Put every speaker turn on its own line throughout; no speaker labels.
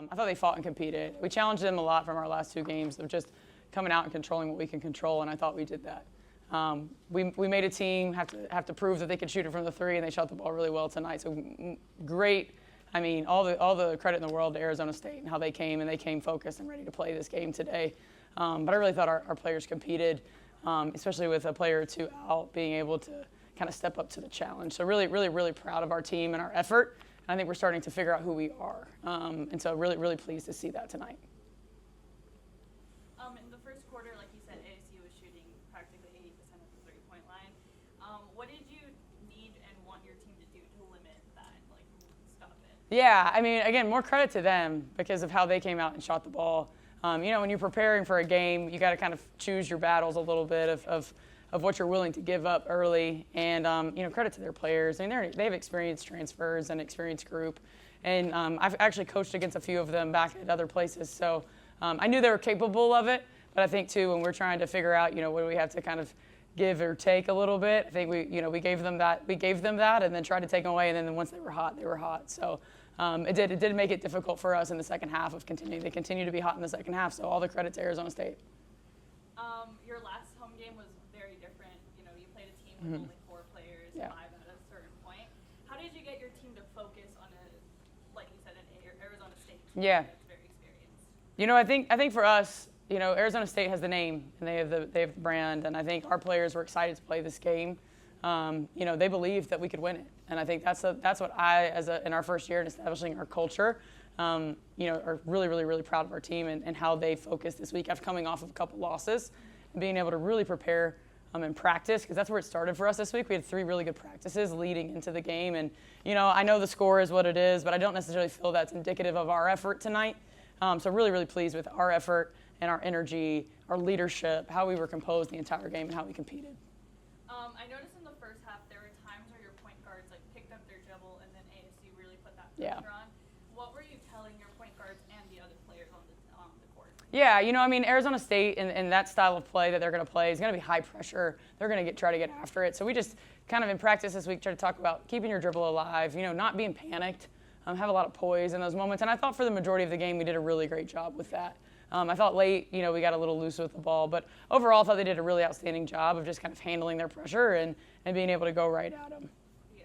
I thought they fought and competed. We challenged them a lot from our last 2 games of just coming out and controlling what we can control, and I thought we did that. We made a team have to prove that they could shoot it from the 3, and they shot the ball really well tonight. So great. I mean, all the credit in the world to Arizona State and how they came focused and ready to play this game today. But I really thought our players competed, especially with a player or 2 out, being able to kind of step up to the challenge. So really, really, really proud of our team and our effort. And I think we're starting to figure out who we are. And so really, really pleased to see that tonight.
In the first quarter, like you said, ASU was shooting practically 80% of the 3-point line. What did you need and want your team to do to limit that, like stop it?
Yeah, I mean, again, more credit to them because of how they came out and shot the ball. When you're preparing for a game, you got to kind of choose your battles a little bit of what you're willing to give up early. And, credit to their players. I mean, they have experienced transfers and experienced group. And I've actually coached against a few of them back at other places. So I knew they were capable of it. But I think, too, when we're trying to figure out, what do we have to kind of give or take a little bit, I think we gave them that. We gave them that and then tried to take them away. And then once they were hot, they were hot. So it did make it difficult for us in the second half of continuing. They continue to be hot in the second half. So all the credit to Arizona State.
Your last home game was very different. You played a team with only 4 players, 5 at a certain point. How did you get your team to focus on like you said, an Arizona State team that's very experienced?
I think for us, Arizona State has the name and they have the brand, and I think our players were excited to play this game. They believed that we could win it, and I think that's what in our first year in establishing our culture, are really, really, really proud of our team and how they focused this week after coming off of a couple losses and being able to really prepare and practice, because that's where it started for us this week. We had 3 really good practices leading into the game, and I know the score is what it is, but I don't necessarily feel that's indicative of our effort tonight. So really, really pleased with our effort and our energy, our leadership, how we were composed the entire game, and how we competed.
I noticed in the first half there were times where your point guards picked up their dribble and then ASU really put that pressure on. What were you telling your point guards and the other players on the court? Yeah,
Arizona State and that style of play that they're going to play is going to be high pressure. They're going to try to get after it. So we just kind of in practice this week try to talk about keeping your dribble alive, not being panicked, have a lot of poise in those moments. And I thought for the majority of the game we did a really great job with that. I thought late, we got a little loose with the ball. But overall, I thought they did a really outstanding job of just kind of handling their pressure and being able to go right at them.
Yeah.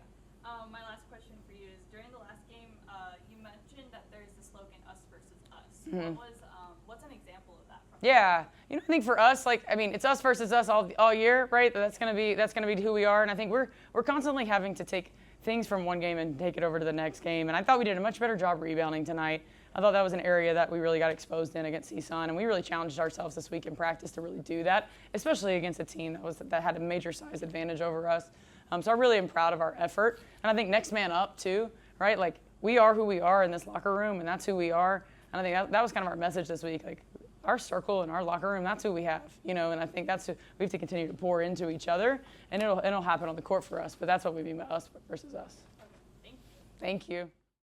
My last question for you is, during the last game, you mentioned that there's the slogan, us versus us.
Mm-hmm.
What's an example of that from
Yeah. I think for us, it's us versus us all year, right? That's gonna be who we are. And I think we're constantly having to take things from one game and take it over to the next game. And I thought we did a much better job rebounding tonight. I thought that was an area that we really got exposed in against CSUN, and we really challenged ourselves this week in practice to really do that, especially against a team that had a major size advantage over us. So I really am proud of our effort, and I think next man up too, right? We are who we are in this locker room, and that's who we are. And I think that was kind of our message this week. Our circle and our locker room, that's who we have, and I think that's who we have to continue to pour into each other, and it'll happen on the court for us. But that's what we mean by us versus us.
Okay, thank you.
Thank you.